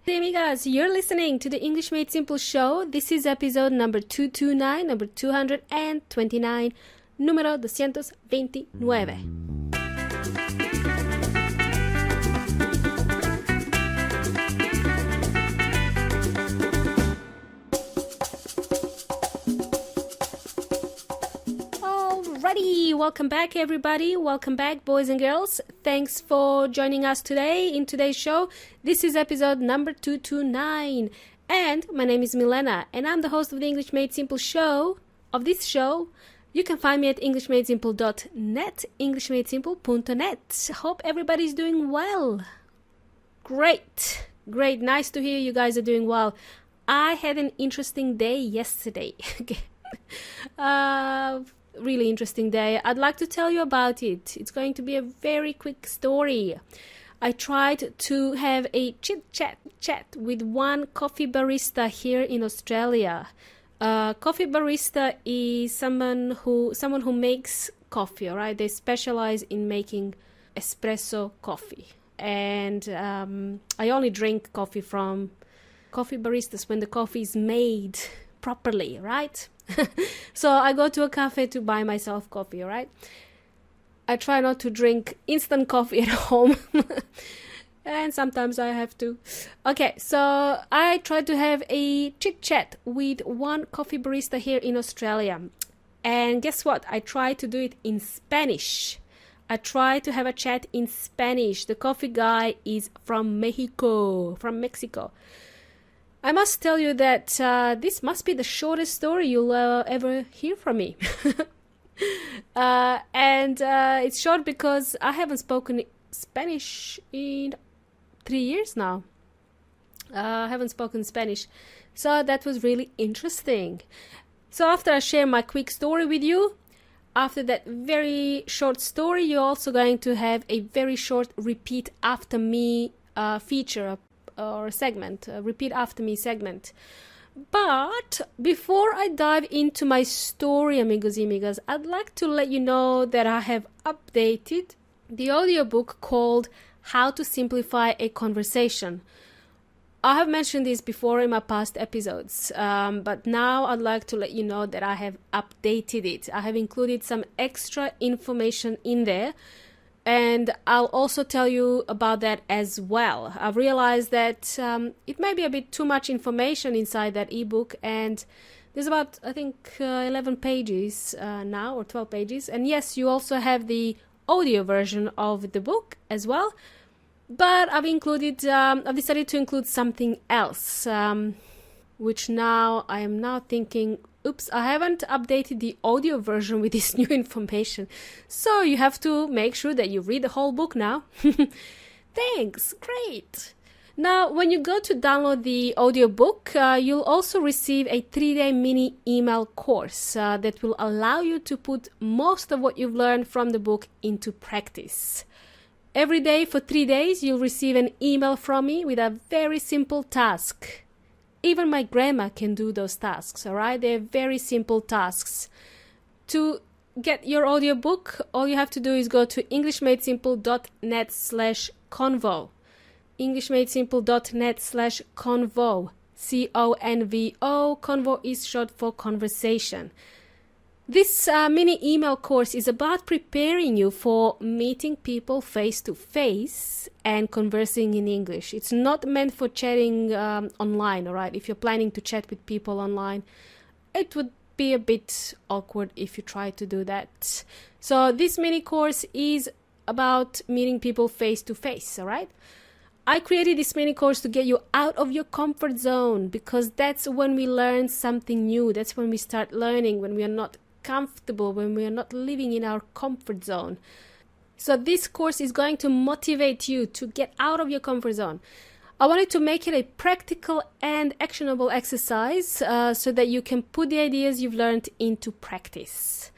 Hey amigas, you're listening to the English Made Simple show. This is episode number 229, number 229, número 229. Alrighty, welcome back everybody. Welcome back boys and girls. Thanks for joining us today in today's show. This is episode number 229 and my name is Milena and I'm the host of the English Made Simple show. Of this show, you can find me at englishmadesimple.net, englishmadesimple.net. Hope everybody's doing well. Great, nice to hear you guys are doing well. I had an interesting day yesterday. Really interesting day. I'd like to tell you about it. It's going to be a very quick story. I tried to have a chit-chat with one coffee barista here in Australia. Coffee barista is someone who makes coffee, all right? They specialize in making espresso coffee. And I only drink coffee from coffee baristas when the coffee is made properly, right? So I go to a cafe to buy myself coffee, all right? I try not to drink instant coffee at home. And sometimes I have to. Okay, so I tried to have a chit-chat with one coffee barista here in Australia. And guess what? I tried to do it in Spanish. I tried to have a chat in Spanish. The coffee guy is from Mexico. I must tell you that this must be the shortest story you'll ever hear from me. And it's short because I haven't spoken Spanish in 3 years now. I haven't spoken Spanish. So that was really interesting. So after I share my quick story with you, after that very short story, you're also going to have a very short repeat after me feature or segment, a repeat after me segment. But before I dive into my story, amigos y amigas, I'd like to let you know that I have updated the audiobook called How to Simplify a Conversation. I have mentioned this before in my past episodes, but now I'd like to let you know that I have updated it. I have included some extra information in there, and I'll also tell you about that as well. I've realized that it may be a bit too much information inside that ebook, and there's about, I think, 11 pages now, or 12 pages. And yes, you also have the audio version of the book as well. But I've decided to include something else, which now I am now thinking, oops, I haven't updated the audio version with this new information. So you have to make sure that you read the whole book now. Thanks, great. Now, when you go to download the audiobook, you'll also receive a 3-day mini email course that will allow you to put most of what you've learned from the book into practice. Every day for 3 days, you'll receive an email from me with a very simple task. Even my grandma can do those tasks, all right? They're very simple tasks. To get your audiobook, all you have to do is go to englishmadesimple.net/convo. englishmadesimple.net/convo. CONVO. Convo is short for conversation. This mini email course is about preparing you for meeting people face to face and conversing in English. It's not meant for chatting online, all right? If you're planning to chat with people online, it would be a bit awkward if you try to do that. So this mini course is about meeting people face to face, all right? I created this mini course to get you out of your comfort zone, because that's when we learn something new. That's when we start learning, when we are not comfortable, when we are not living in our comfort zone. So this course is going to motivate you to get out of your comfort zone. I wanted to make it a practical and actionable exercise so that you can put the ideas you've learned into practice.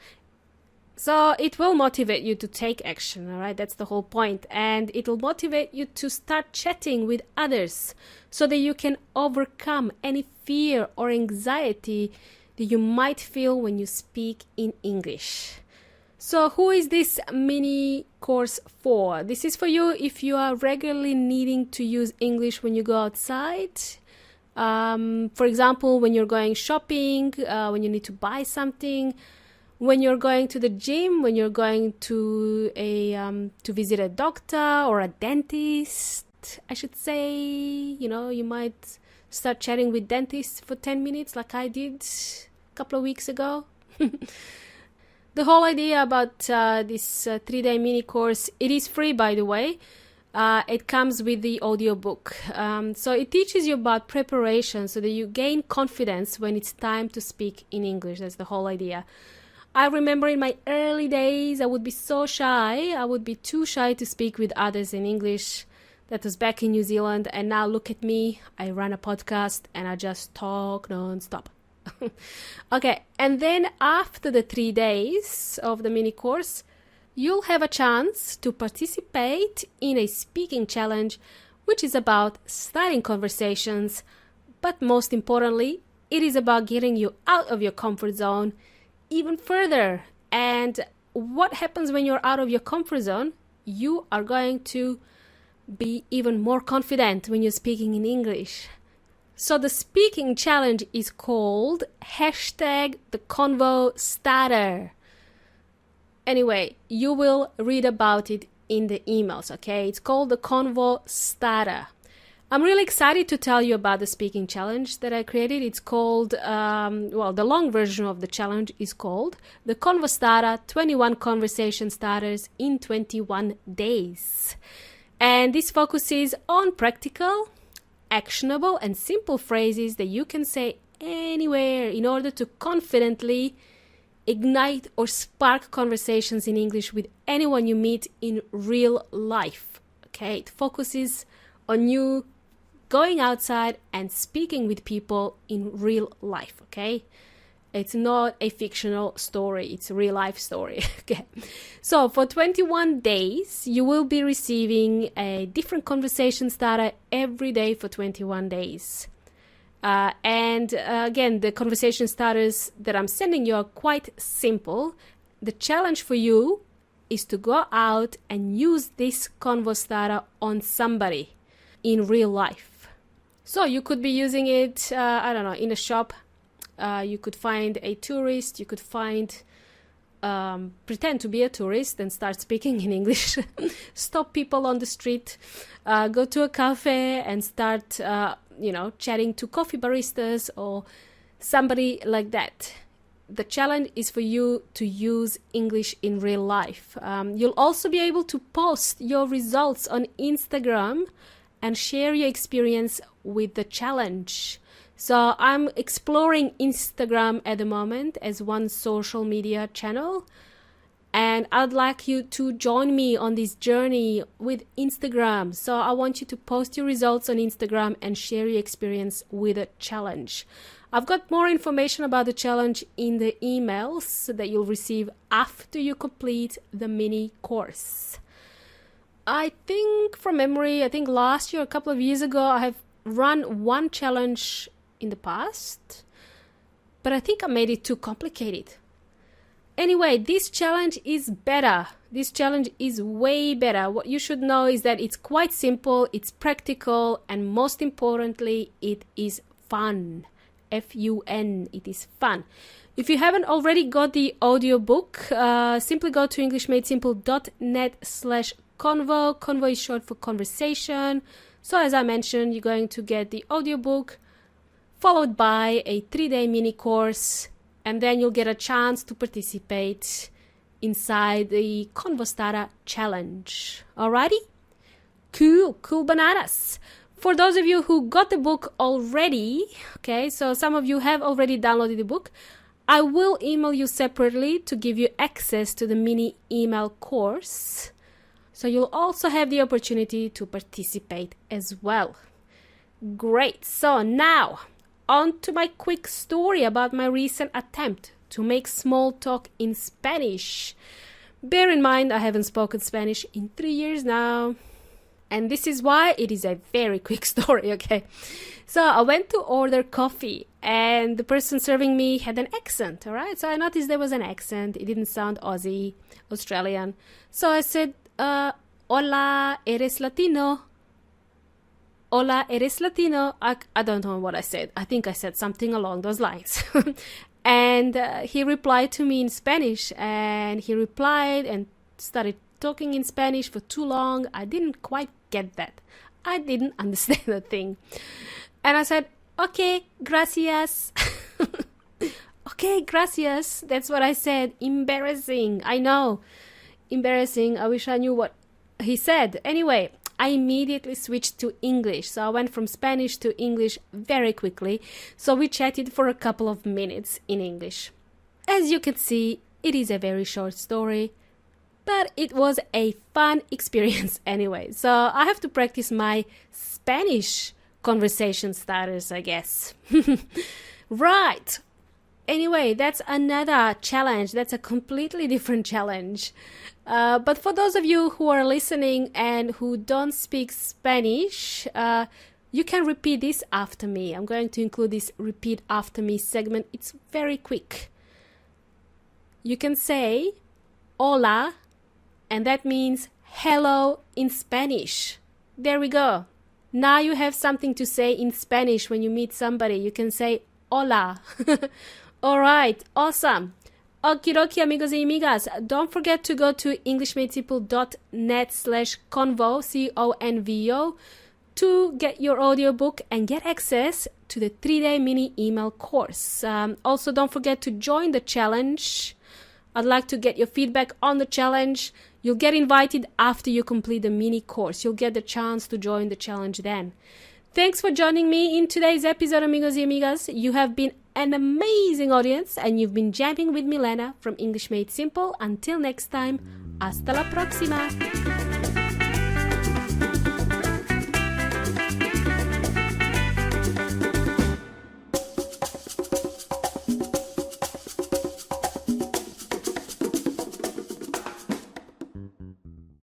So it will motivate you to take action, all right? That's the whole point. And it will motivate you to start chatting with others so that you can overcome any fear or anxiety that you might feel when you speak in English. So who is this mini course for? This is for you if you are regularly needing to use English when you go outside. For example, when you're going shopping, when you need to buy something, when you're going to the gym, when you're going to to visit a doctor or a dentist, I should say. You know, you might start chatting with dentists for 10 minutes like I did a couple of weeks ago. The whole idea about this 3-day mini course, it is free, by the way. It comes with the audiobook. So it teaches you about preparation so that you gain confidence when it's time to speak in English. That's the whole idea. I remember in my early days, I would be so shy. I would be too shy to speak with others in English. That was back in New Zealand. And now look at me. I run a podcast and I just talk non-stop. Okay, and then after the 3 days of the mini course, you'll have a chance to participate in a speaking challenge, which is about starting conversations, but most importantly, it is about getting you out of your comfort zone even further. And what happens when you're out of your comfort zone? You are going to be even more confident when you're speaking in English. So the speaking challenge is called #the Convo Starter. Anyway, you will read about it in the emails, okay? It's called the Convo Starter. I'm really excited to tell you about the speaking challenge that I created. It's called, the long version of the challenge is called the Convo Starter 21 Conversation Starters in 21 Days. And this focuses on practical, actionable and simple phrases that you can say anywhere in order to confidently ignite or spark conversations in English with anyone you meet in real life. Okay, it focuses on you going outside and speaking with people in real life. Okay, it's not a fictional story, it's a real life story. Okay, so for 21 days you will be receiving a different conversation starter every day for 21 days. Again, the conversation starters that I'm sending you are quite simple. The challenge for you is to go out and use this Convo starter on somebody in real life. So you could be using it, in a shop. You could find a tourist, you could pretend to be a tourist and start speaking in English. Stop people on the street, go to a cafe and start, chatting to coffee baristas or somebody like that. The challenge is for you to use English in real life. You'll also be able to post your results on Instagram and share your experience with the challenge. So I'm exploring Instagram at the moment as one social media channel, and I'd like you to join me on this journey with Instagram. So I want you to post your results on Instagram and share your experience with a challenge. I've got more information about the challenge in the emails that you'll receive after you complete the mini course. I think from memory, last year, a couple of years ago, I have run one challenge in the past, but I think I made it too complicated. Anyway, this challenge is better. This challenge is way better. What you should know is that it's quite simple, it's practical, and most importantly, it is fun. F-U-N, it is fun. If you haven't already got the audiobook, simply go to englishmadesimple.net/convo. Convo is short for conversation. So as I mentioned, you're going to get the audiobook followed by a 3-day mini course, and then you'll get a chance to participate inside the Convo Starter challenge. Alrighty? Cool bananas. For those of you who got the book already, okay, so some of you have already downloaded the book, I will email you separately to give you access to the mini email course. So you'll also have the opportunity to participate as well. Great. So now, on to my quick story about my recent attempt to make small talk in Spanish. Bear in mind, I haven't spoken Spanish in 3 years now. And this is why it is a very quick story, okay? So I went to order coffee and the person serving me had an accent, all right? So I noticed there was an accent. It didn't sound Aussie, Australian. So I said, hola, eres Latino? Hola, eres Latino? I don't know what I said. I think I said something along those lines. And he replied to me in Spanish, and he replied and started talking in Spanish for too long. I didn't quite get that. I didn't understand a thing. And I said, okay, gracias. Okay, gracias. That's what I said. Embarrassing. I know. Embarrassing. I wish I knew what he said. Anyway, I immediately switched to English. So I went from Spanish to English very quickly. So we chatted for a couple of minutes in English. As you can see, it is a very short story, but it was a fun experience anyway. So I have to practice my Spanish conversation starters, I guess. Right. Anyway, that's another challenge. That's a completely different challenge. But for those of you who are listening and who don't speak Spanish, you can repeat this after me. I'm going to include this repeat after me segment. It's very quick. You can say hola, and that means hello in Spanish. There we go. Now you have something to say in Spanish when you meet somebody. You can say hola. All right, awesome. Okie dokie, amigos y amigas. Don't forget to go to englishmadesimple.net/convo, CONVO, to get your audiobook and get access to the 3-day mini email course. Also, don't forget to join the challenge. I'd like to get your feedback on the challenge. You'll get invited after you complete the mini course. You'll get the chance to join the challenge then. Thanks for joining me in today's episode, amigos y amigas. You have been an amazing audience and you've been jamming with Milena from English Made Simple. Until next time, hasta la próxima.